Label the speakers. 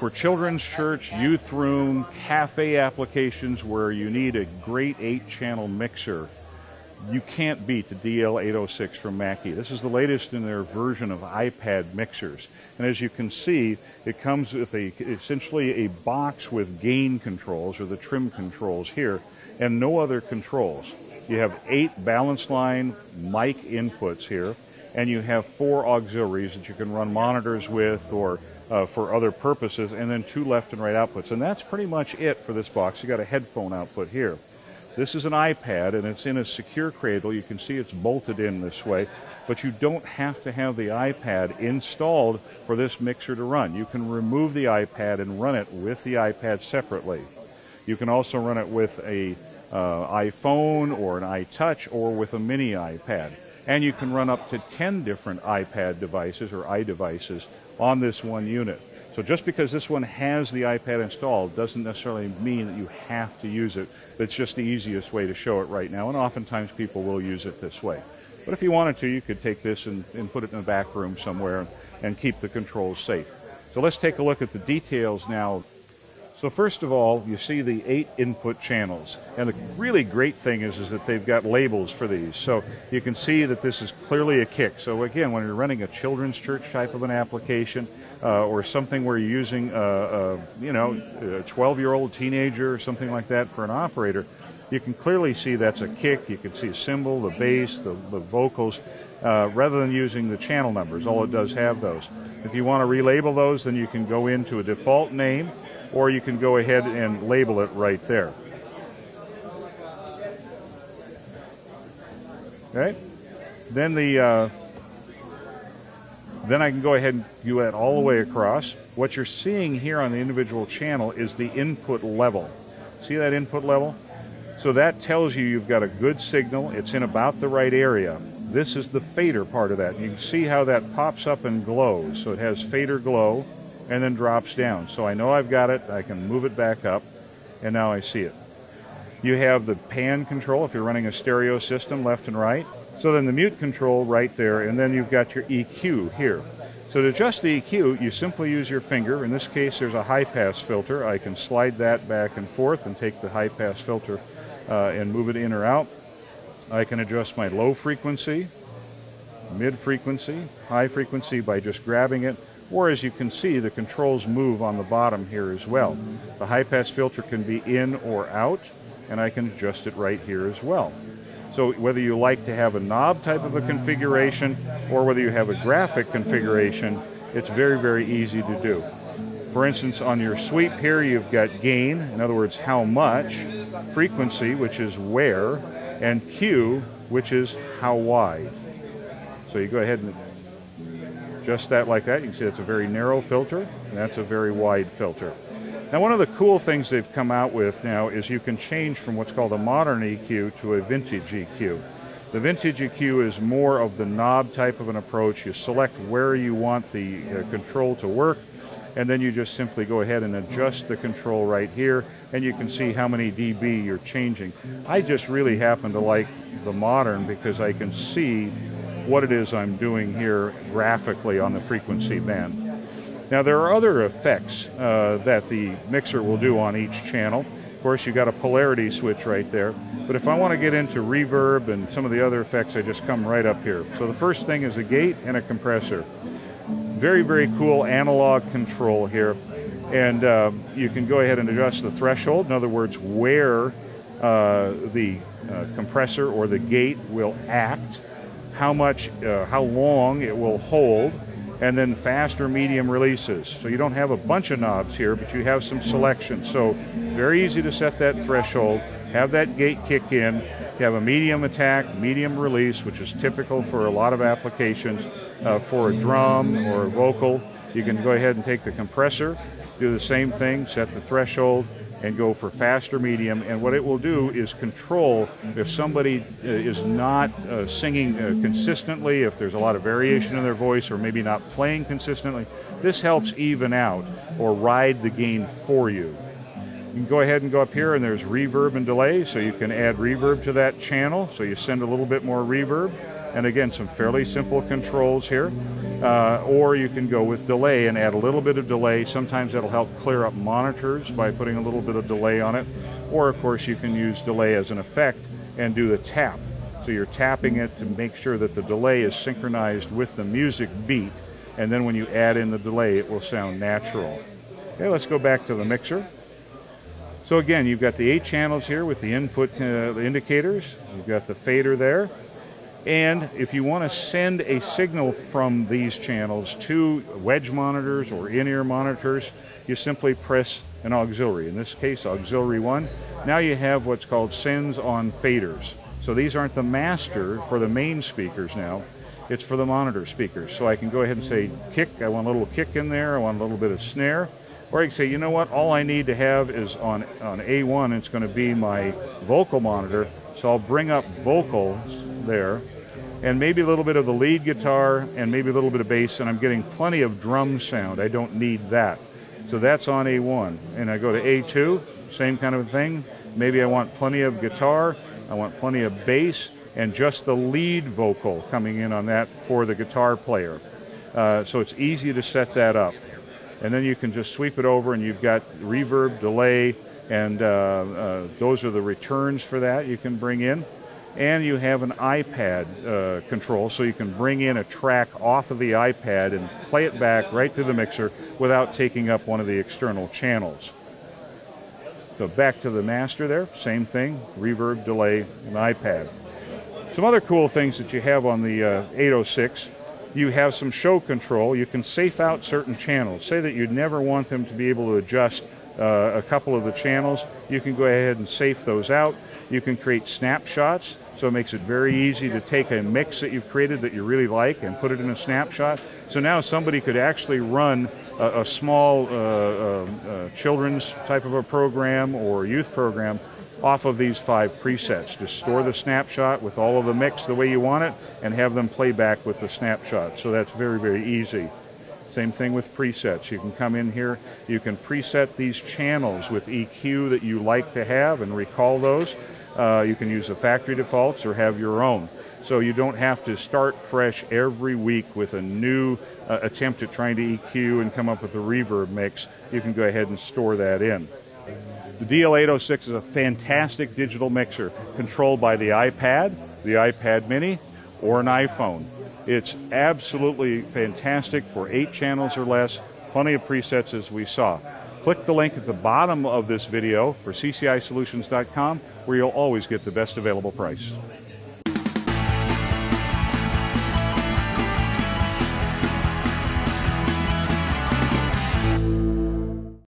Speaker 1: For children's church, youth room, cafe applications where you need a great 8-channel mixer, you can't beat the DL806 from Mackie. This is the latest in their version of iPad mixers. And as you can see, it comes with essentially a box with gain controls, or the trim controls here, and no other controls. You have 8 balance line mic inputs here, and you have 4 auxiliaries that you can run monitors with or for other purposes, and then 2 left and right outputs. And that's pretty much it for this box. You got a headphone output here. This is an iPad, and it's in a secure cradle. You can see it's bolted in this way, but you don't have to have the iPad installed for this mixer to run. You can remove the iPad and run it with the iPad separately. You can also run it with a iPhone or an iTouch or with a mini iPad. And you can run up to 10 different iPad devices or iDevices on this one unit. So just because this one has the iPad installed doesn't necessarily mean that you have to use it. It's just the easiest way to show it right now, and oftentimes people will use it this way. But if you wanted to, you could take this and put it in the back room somewhere and keep the controls safe. So let's take a look at the details now. So first of all, you see the 8 input channels. And the really great thing is that they've got labels for these. So you can see that this is clearly a kick. So again, when you're running a children's church type of an application, or something where you're using a 12-year-old teenager or something like that for an operator, you can clearly see that's a kick. You can see a cymbal, the bass, the vocals, rather than using the channel numbers. All it does have those. If you want to relabel those, then you can go into a default name, or you can go ahead and label it right there. Okay? Then I can go ahead and do that all the way across. What you're seeing here on the individual channel is the input level. See that input level? So that tells you you've got a good signal. It's in about the right area. This is the fader part of that. You can see how that pops up and glows. So it has fader glow and then drops down. So I know I've got it. I can move it back up, and now I see it. You have the pan control if you're running a stereo system, left and right. So then the mute control right there, and then you've got your EQ here. So to adjust the EQ, you simply use your finger. In this case, there's a high-pass filter. I can slide that back and forth and take the high-pass filter and move it in or out. I can adjust my low frequency, mid frequency, high frequency by just grabbing it. Or as you can see, the controls move on the bottom here as well. The high-pass filter can be in or out, and I can adjust it right here as well. So whether you like to have a knob type of a configuration or whether you have a graphic configuration, it's very, very easy to do. For instance, on your sweep here, you've got gain, in other words, how much, frequency, which is where, and Q, which is how wide. So you go ahead and adjust that like that. You can see that's a very narrow filter, and that's a very wide filter. Now, one of the cool things they've come out with now is you can change from what's called a modern EQ to a vintage EQ. The vintage EQ is more of the knob type of an approach. You select where you want the control to work, and then you just simply go ahead and adjust the control right here, and you can see how many dB you're changing. I just really happen to like the modern because I can see what it is I'm doing here graphically on the frequency band. Now, there are other effects that the mixer will do on each channel. Of course, you've got a polarity switch right there. But if I want to get into reverb and some of the other effects, I just come right up here. So the first thing is a gate and a compressor. Very, very cool analog control here. And you can go ahead and adjust the threshold. In other words, where the compressor or the gate will act, how long it will hold, and then fast or medium releases. So you don't have a bunch of knobs here, but you have some selection. So very easy to set that threshold, have that gate kick in. You have a medium attack, medium release, which is typical for a lot of applications. For a drum or a vocal, you can go ahead and take the compressor, do the same thing, set the threshold, and go for fast or medium. And what it will do is control if somebody is not singing consistently, if there's a lot of variation in their voice or maybe not playing consistently. This helps even out or ride the gain for you. You can go ahead and go up here, and there's reverb and delay, so you can add reverb to that channel, so you send a little bit more reverb. And again, some fairly simple controls here. Or you can go with delay and add a little bit of delay. Sometimes that'll help clear up monitors by putting a little bit of delay on it. Or of course you can use delay as an effect and do the tap. So you're tapping it to make sure that the delay is synchronized with the music beat, and then when you add in the delay it will sound natural. Okay, let's go back to the mixer. So again, you've got the 8 channels here with the input the indicators. You've got the fader there. And if you want to send a signal from these channels to wedge monitors or in-ear monitors, you simply press an auxiliary. In this case, auxiliary 1. Now you have what's called sends on faders. So these aren't the master for the main speakers now. It's for the monitor speakers. So I can go ahead and say kick. I want a little kick in there. I want a little bit of snare. Or I can say, you know what, all I need to have is on A1, it's going to be my vocal monitor. So I'll bring up vocals there, and maybe a little bit of the lead guitar, and maybe a little bit of bass, and I'm getting plenty of drum sound. I don't need that. So that's on A1. And I go to A2, same kind of thing. Maybe I want plenty of guitar, I want plenty of bass, and just the lead vocal coming in on that for the guitar player. So it's easy to set that up. And then you can just sweep it over and you've got reverb, delay, and those are the returns for that you can bring in. And you have an iPad control, so you can bring in a track off of the iPad and play it back right to the mixer without taking up one of the external channels. So back to the master there, same thing, reverb, delay, and iPad. Some other cool things that you have on the 806, you have some show control. You can safe out certain channels. Say that you'd never want them to be able to adjust a couple of the channels. You can go ahead and safe those out. You can create snapshots, so it makes it very easy to take a mix that you've created that you really like and put it in a snapshot. So now somebody could actually run a small children's type of a program or youth program off of these 5 presets. Just store the snapshot with all of the mix the way you want it and have them play back with the snapshot. So that's very, very easy. Same thing with presets. You can come in here, you can preset these channels with EQ that you like to have and recall those. You can use the factory defaults or have your own. So you don't have to start fresh every week with a new attempt at trying to EQ and come up with a reverb mix. You can go ahead and store that in. The DL806 is a fantastic digital mixer controlled by the iPad mini, or an iPhone. It's absolutely fantastic for 8 channels or less, plenty of presets as we saw. Click the link at the bottom of this video for ccisolutions.com, where you'll always get the best available price.